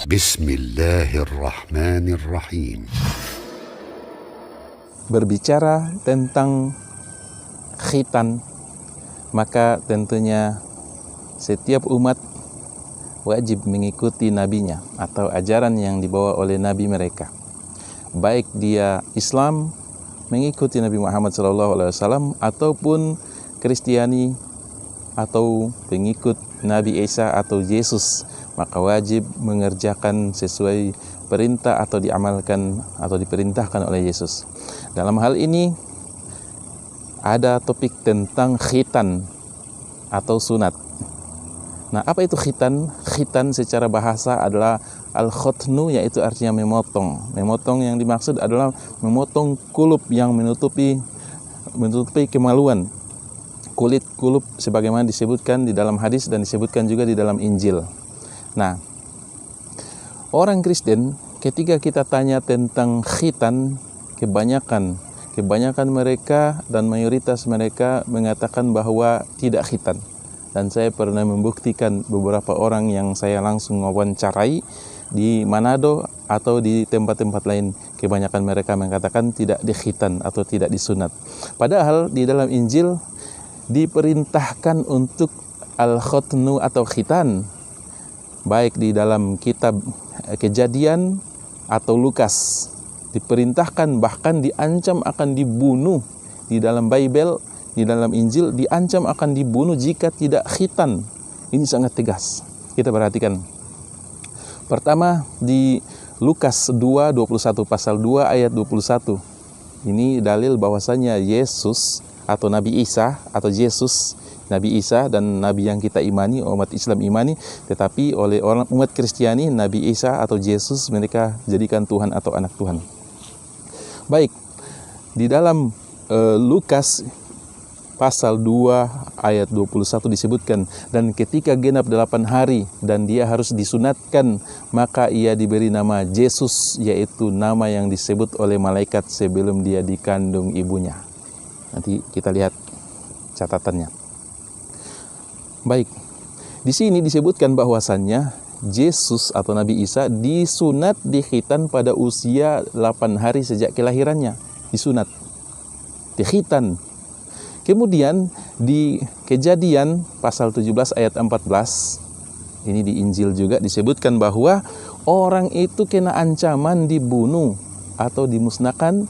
Bismillahirrahmanirrahim. Berbicara tentang khitan, maka tentunya setiap umat wajib mengikuti nabinya atau ajaran yang dibawa oleh nabi mereka. Baik dia Islam mengikuti Nabi Muhammad SAW ataupun Kristiani atau pengikut Nabi Isa atau Yesus, maka wajib mengerjakan sesuai perintah atau diamalkan atau diperintahkan oleh Yesus. Dalam hal ini ada topik tentang khitan atau sunat. Nah, apa itu khitan? Khitan secara bahasa adalah al-khotnu, yaitu artinya memotong. Memotong yang dimaksud adalah memotong kulub yang menutupi kemaluan. Kulit kulub sebagaimana disebutkan di dalam hadis dan disebutkan juga di dalam Injil. Nah, orang Kristen ketika kita tanya tentang khitan, kebanyakan mereka dan mayoritas mereka mengatakan bahwa tidak khitan. Dan saya pernah membuktikan beberapa orang yang saya langsung wawancarai di Manado atau di tempat-tempat lain, kebanyakan mereka mengatakan tidak dikhitan atau tidak disunat. Padahal di dalam Injil diperintahkan untuk al-khotnu atau khitan, baik di dalam kitab Kejadian atau Lukas. Diperintahkan, bahkan diancam akan dibunuh. Di dalam Bible, di dalam Injil diancam akan dibunuh jika tidak khitan. Ini sangat tegas. Kita perhatikan. Pertama di Lukas 2:21, pasal 2 ayat 21. Ini dalil bahwasanya Yesus atau Nabi Isa atau Yesus, Nabi Isa dan Nabi yang kita imani, umat Islam imani, tetapi oleh orang umat Kristiani, Nabi Isa atau Yesus mereka jadikan Tuhan atau anak Tuhan. Baik, di dalam Lukas pasal 2 ayat 21 disebutkan, dan ketika genap 8 hari dan dia harus disunatkan, maka ia diberi nama Yesus, yaitu nama yang disebut oleh malaikat sebelum dia dikandung ibunya. Nanti kita lihat catatannya. Baik, di sini disebutkan bahwasannya Yesus atau Nabi Isa disunat di khitan pada usia 8 hari sejak kelahirannya. Disunat, di khitan. Kemudian di Kejadian pasal 17 ayat 14, ini di Injil juga disebutkan bahwa orang itu kena ancaman dibunuh atau dimusnahkan,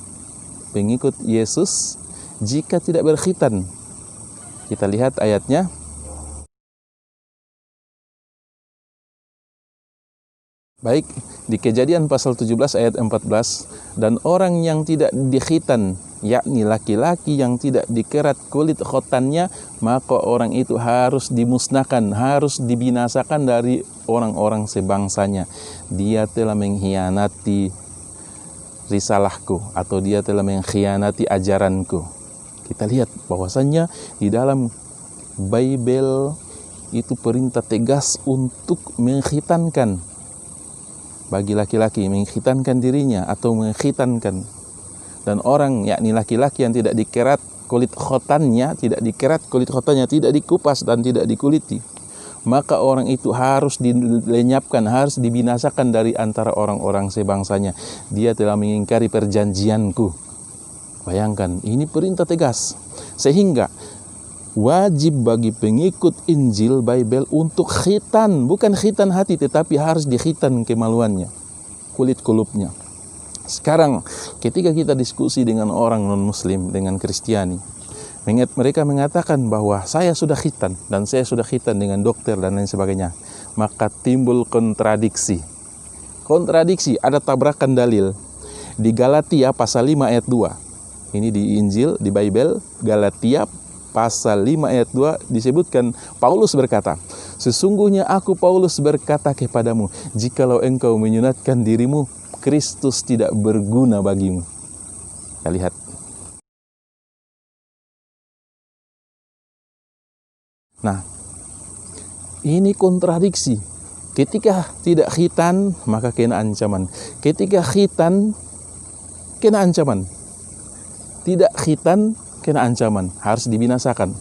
pengikut Yesus, jika tidak berkhitan. Kita lihat ayatnya. Baik, di Kejadian pasal 17 ayat 14, dan orang yang tidak dikhitan, yakni laki-laki yang tidak dikerat kulit khotannya, maka orang itu harus dimusnahkan, harus dibinasakan dari orang-orang sebangsanya. Dia telah mengkhianati risalahku atau dia telah mengkhianati ajaranku. Kita lihat bahwasannya di dalam Bible itu perintah tegas untuk mengkhitankan. Bagi laki-laki mengkhitankan dirinya atau mengkhitankan, dan orang yakni laki-laki yang tidak dikerat kulit khotannya, tidak dikupas dan tidak dikuliti, maka orang itu harus dilenyapkan, harus dibinasakan dari antara orang-orang sebangsanya. Dia telah mengingkari perjanjianku. Bayangkan, ini perintah tegas, sehingga wajib bagi pengikut Injil Bible untuk khitan, bukan khitan hati, tetapi harus dikhitan kemaluannya, kulit kulubnya. Sekarang ketika kita diskusi dengan orang non-muslim, dengan Kristiani, mereka mengatakan bahwa saya sudah khitan dan saya sudah khitan dengan dokter dan lain sebagainya, maka timbul kontradiksi, ada tabrakan dalil. Di Galatia pasal 5 ayat 2, ini di Injil, di Bible, Galatia pasal 5 ayat 2 disebutkan, Paulus berkata, sesungguhnya aku Paulus berkata kepadamu, jikalau engkau menyunatkan dirimu, Kristus tidak berguna bagimu. Kita lihat. Nah, ini kontradiksi. Ketika tidak khitan, maka kena ancaman. Ketika khitan, kena ancaman. Tidak khitan, kena ancaman, harus dibinasakan.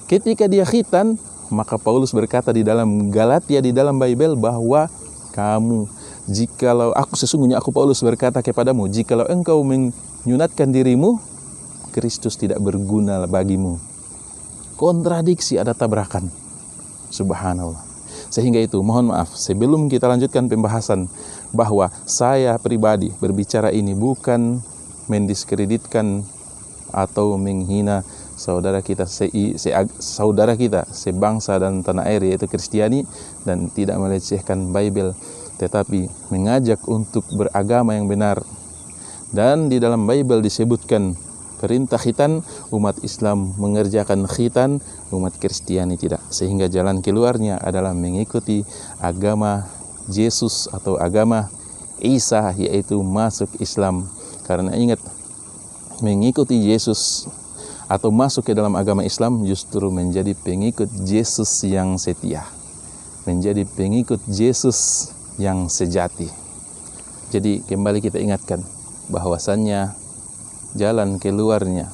Ketika dia khitan, maka Paulus berkata di dalam Galatia, di dalam Bible, bahwa kamu jikalau sesungguhnya aku Paulus berkata kepadamu, jikalau engkau menyunatkan dirimu, Kristus tidak berguna bagimu. Kontradiksi, ada tabrakan. Subhanallah. Sehingga itu, mohon maaf, sebelum kita lanjutkan pembahasan, bahwa saya pribadi berbicara ini bukan mendiskreditkan atau menghina saudara kita sebangsa dan tanah air, yaitu Kristiani, dan tidak melecehkan Bible, tetapi mengajak untuk beragama yang benar. Dan di dalam Bible disebutkan perintah khitan, umat Islam mengerjakan khitan, umat Kristiani tidak. Sehingga jalan keluarnya adalah mengikuti agama Yesus atau agama Isa, yaitu masuk Islam. Karena ingat, mengikuti Yesus atau masuk ke dalam agama Islam justru menjadi pengikut Yesus yang setia, menjadi pengikut Yesus yang sejati. Jadi kembali kita ingatkan bahwasannya jalan keluarnya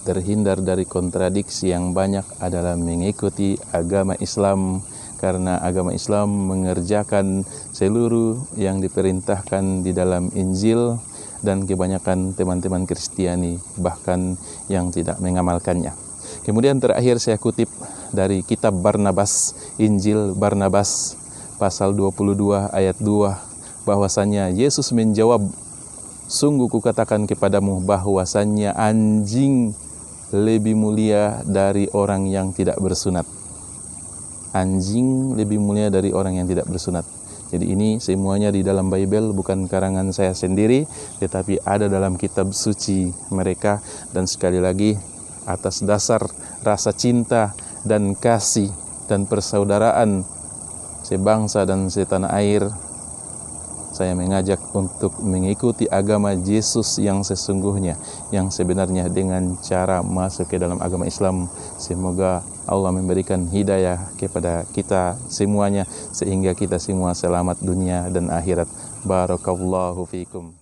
terhindar dari kontradiksi yang banyak adalah mengikuti agama Islam, karena agama Islam mengerjakan seluruh yang diperintahkan di dalam Injil, dan kebanyakan teman-teman Kristiani bahkan yang tidak mengamalkannya. Kemudian terakhir saya kutip dari kitab Barnabas, Injil Barnabas pasal 22 ayat 2, bahwasannya Yesus menjawab, sungguh kukatakan kepadamu bahwasannya anjing lebih mulia dari orang yang tidak bersunat. Anjing lebih mulia dari orang yang tidak bersunat. Jadi ini semuanya di dalam Bible, bukan karangan saya sendiri, tetapi ada dalam kitab suci mereka. Dan sekali lagi, atas dasar rasa cinta dan kasih dan persaudaraan sebangsa dan setanah air, saya mengajak untuk mengikuti agama Yesus yang sesungguhnya, yang sebenarnya, dengan cara masuk ke dalam agama Islam. Semoga Allah memberikan hidayah kepada kita semuanya, sehingga kita semua selamat dunia dan akhirat. Barakallahu fikum.